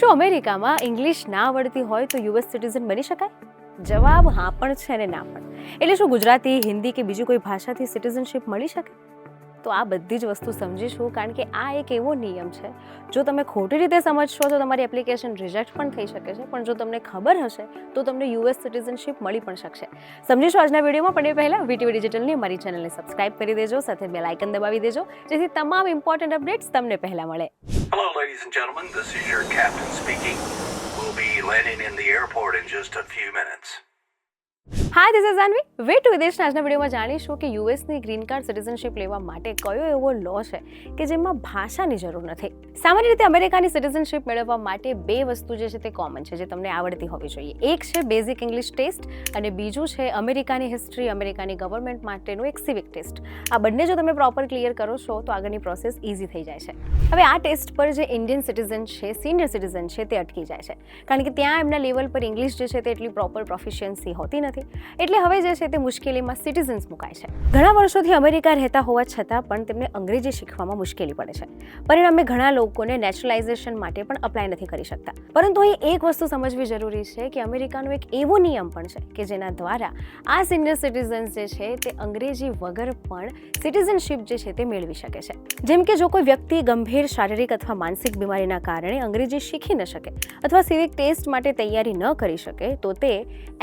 શું અમેરિકામાં ઇંગ્લિશ ના આવડતી હોય તો યુએસ સિટીઝન બની શકાય? જવાબ હા પણ છે અને ના પણ. એટલે શું ગુજરાતી, હિન્દી કે બીજી કોઈ ભાષાથી સિટીઝનશિપ મળી શકે? તો આ બધી જ વસ્તુ સમજીશું, કારણ કે આ એક એવો નિયમ છે, જો તમે ખોટી રીતે સમજશો તો તમારી એપ્લિકેશન રિજેક્ટ પણ થઈ શકે છે, પણ જો તમને ખબર હશે તો તમને યુએસ સિટીઝનશિપ મળી પણ શકશે. સમજીશું આજના વિડીયોમાં, પણ એ પહેલાં વીટીવી ડિજિટલની અમારી ચેનલને સબસ્ક્રાઇબ કરી દેજો, સાથે બેલ આઇકન દબાવી દેજો, જેથી તમામ ઇમ્પોર્ટન્ટ અપડેટ્સ તમને પહેલાં મળે. Hello, ladies and gentlemen. This is your captain speaking. We'll be landing in the airport in just a few minutes. Hi, this is Janvi. Way to વિદેશના આજના વિડીયોમાં જાણીશું કે યુએસની ગ્રીન કાર્ડ સિટીઝનશિપ લેવા માટે કયો એવો લો છે કે જેમાં ભાષાની જરૂર નથી. સામાન્ય રીતે અમેરિકાની સિટીઝનશિપ મેળવવા માટે બે વસ્તુ જે છે તે કોમન છે, જે તમને આવડતી હોવી જોઈએ. એક છે બેઝિક ઇંગ્લિશ ટેસ્ટ અને બીજું છે અમેરિકાની હિસ્ટ્રી, અમેરિકાની ગવર્મેન્ટ માટેનું એક સિવિક ટેસ્ટ. આ બંને જો તમે પ્રોપર ક્લિયર કરો છો તો આગળની પ્રોસેસ ઇઝી થઈ જાય છે. હવે આ ટેસ્ટ પર જે ઇન્ડિયન સિટીઝન છે, સિનિયર સિટીઝન છે, તે અટકી જાય છે, કારણ કે ત્યાં એમના લેવલ પર ઇંગ્લિશ જે છે તે એટલી પ્રોપર પ્રોફિશિયન્સી હોતી નથી. એટલે હવે જે છે તે મુશ્કેલીમાં સિટીઝન્સ મુકાય છે. ઘણા વર્ષોથી અમેરિકા રહેતા હોવા છતાં પણ તેમને અંગ્રેજી શીખવામાં મુશ્કેલી પડે છે. પરિણામે ઘણા લોકોને નેશનલાઇઝેશન માટે પણ અપ્લાય નથી કરી શકતા. પરંતુ અહીં એક વસ્તુ સમજવી જરૂરી છે કે અમેરિકાનો એક એવો નિયમ પણ છે કે જેના દ્વારા આ સિનિયર સિટીઝન્સ જે છે તે અંગ્રેજી વગર પણ સિટીઝનશિપ જે છે તે મેળવી શકે છે. જેમ કે જો કોઈ વ્યક્તિ ગંભીર શારીરિક અથવા માનસિક બીમારીના કારણે અંગ્રેજી શીખી ન શકે અથવા સિવિક ટેસ્ટ માટે તૈયારી ન કરી શકે તો તે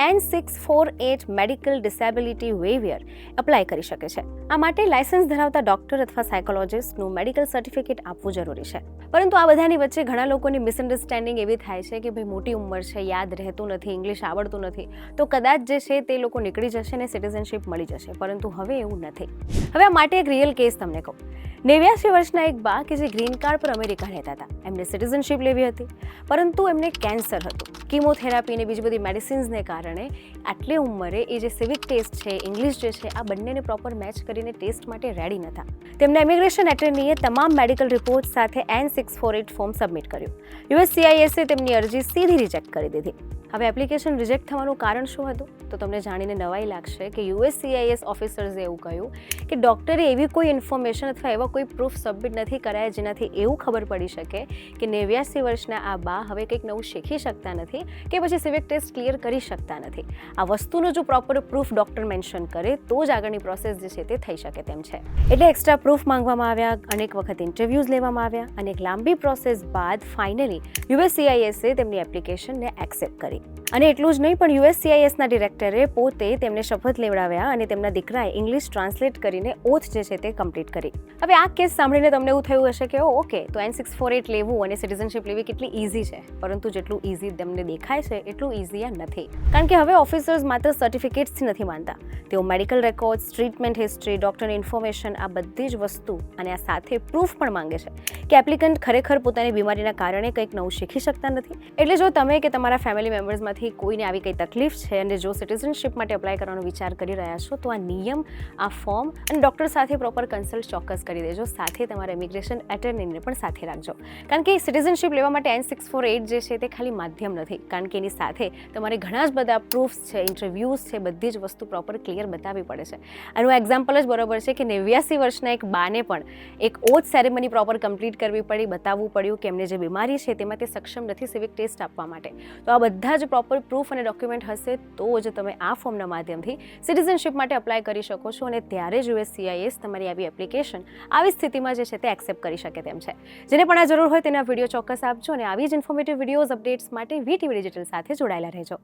N648 મેડિકલ ડિસેબિલિટી વેવિયર એપ્લાય કરી શકે છે. આ માટે લાયસન્સ ધરાવતા ડોક્ટર અથવા સાયકોલોજિસ્ટનું મેડિકલ સર્ટિફિકેટ આપવું જરૂરી છે. પરંતુ આ બધાની વચ્ચે ઘણા લોકોની મિસઅન્ડરસ્ટેન્ડિંગ એવી થાય છે કે ભાઈ મોટી ઉંમર છે, યાદ રહેતું નથી, ઇંગ્લિશ આવડતું નથી, તો કદાચ જે છે તે લોકો નીકળી જશે ને સિટીઝનશિપ મળી જશે. પરંતુ હવે એવું નથી. હવે આ માટે એક રિયલ કેસ તમને કહું. 89 વર્ષના એક બા કે જે ગ્રીન કાર્ડ પર અમેરિકા રહેતા હતા, એમને સિટીઝનશિપ લેવી હતી, પરંતુ એમને કેન્સર હતું. કીમોથેરાપી અને બીજી બધી મેડિસિન્સને કારણે આટલી ઉંમરે એ જે સિવિક ટેસ્ટ છે, ઇંગ્લિશ જે છે, આ બંનેને પ્રોપર મેચ કરીને ટેસ્ટ માટે રેડી નહોતા. તેમના ઇમિગ્રેશન એટર્નીએ તમામ મેડિકલ રિપોર્ટ સાથે N648 ફોર્મ સબમિટ કર્યું. USCISએ તેમની અરજી સીધી રિજેક્ટ કરી દીધી. હવે એપ્લિકેશન રિજેક્ટ થવાનું કારણ શું હતું? તો તમને જાણીને નવાઈ લાગશે કે USCIS ઓફિસર્સે એવું કહ્યું કે ડૉક્ટરે એવી કોઈ ઇન્ફોર્મેશન અથવા એવા કોઈ પ્રૂફ સબમિટ નથી કરાયા જેનાથી એવું ખબર પડી શકે કે 89 વર્ષના આ બા હવે કંઈક નવું શીખી શકતા નથી કે પછી સિવિક ટેસ્ટ ક્લિયર કરી શકતા નથી. આ વસ્તુનો જો પ્રોપર પ્રૂફ ડૉક્ટર મેન્શન કરે તો જ આગળની પ્રોસેસ જે છે તે થઈ શકે તેમ છે. એટલે એક્સ્ટ્રા પ્રૂફ માંગવામાં આવ્યા, અનેક વખત ઇન્ટરવ્યૂઝ લેવામાં આવ્યા અને એક લાંબી પ્રોસેસ બાદ ફાઇનલી USCISએ તેમની એપ્લિકેશનને એક્સેપ્ટ કરી. અને એટલું જ નહીં, પણ USCISના ડિરેક્ટરે પોતે તેમને શપથ લેવડાવ્યા અને તેમના દીકરાએ ઇંગ્લિશ ટ્રાન્સલેટ કરીને ઓથ જે છે તે કમ્પ્લીટ કરી. હવે આ કેસ સાંભળીને તમને એવું થયું હશે કે ઓકે, તો N648 લેવું અને સિટીઝનશિપ લેવી કેટલી ઇઝી છે. પરંતુ જેટલું ઇઝી તમને દેખાય છે એટલું ઇઝી આ નથી. કારણ કે હવે ઓફિસર્સ માત્ર સર્ટિફિકેટ્સથી નથી માનતા. તેઓ મેડિકલ રેકોર્ડ્સ, ટ્રીટમેન્ટ હિસ્ટ્રી, ડૉક્ટરની ઇન્ફોર્મેશન, આ બધી જ વસ્તુ અને આ સાથે પ્રૂફ પણ માંગે છે કે એપ્લિકન્ટ ખરેખર પોતાની બીમારીના કારણે કંઈક નવું શીખી શકતા નથી. એટલે જો તમે કે તમારા ફેમિલી મેમ્બર્સમાંથી કોઈને આવી કંઈ તકલીફ છે અને જો સિટીઝનશિપ માટે એપ્લાય કરવાનો વિચાર કરી રહ્યા છો તો આ નિયમ, આ ફોર્મ અને ડૉક્ટર સાથે પ્રોપર કન્સલ્ટ ચોક્કસ કરી દેજો. સાથે તમારા ઇમિગ્રેશન એટર્નીને પણ સાથે રાખજો, કારણ કે સિટીઝનશિપ લેવા માટે N648 જે છે તે ખાલી માધ્યમ નથી, કારણ કે એની સાથે તમારે ઘણા જ બધા પ્રૂફ્સ છે, ઇન્ટરવ્યૂઝ છે, બધી જ વસ્તુ પ્રોપર ક્લિયર બતાવવી પડે છે. આનું એક્ઝામ્પલ જ બરોબર છે કે 89 વર્ષના એક બાને પણ એક ઓથ સેરેમની પ્રોપર કમ્પ્લીટ કરવી પડી, બતાવવું પડ્યું કે એમને જે બીમારી છે તેમાં તે સક્ષમ નથી સિવિક ટેસ્ટ આપવા માટે. તો આ બધા જ પ્રોપર પ્રૂફ અને ડોક્યુમેન્ટ હશે તો જ તમે આ ફોર્મના માધ્યમથી સિટીઝનશિપ માટે અપ્લાય કરી શકો છો અને ત્યારે જ USCIS તમારી આવી એપ્લિકેશન આવી સ્થિતિમાં જે છે તે એક્સેપ્ટ કરી શકે તેમ છે. જેને પણ આ જરૂર હોય તેના વિડીયો ચોક્કસ આપજો અને આવી જ ઇન્ફોર્મેટિવ વિડીયોઝ, અપડેટ્સ માટે વીટીવી ડિજિટલ સાથે જોડાયેલા રહેજો.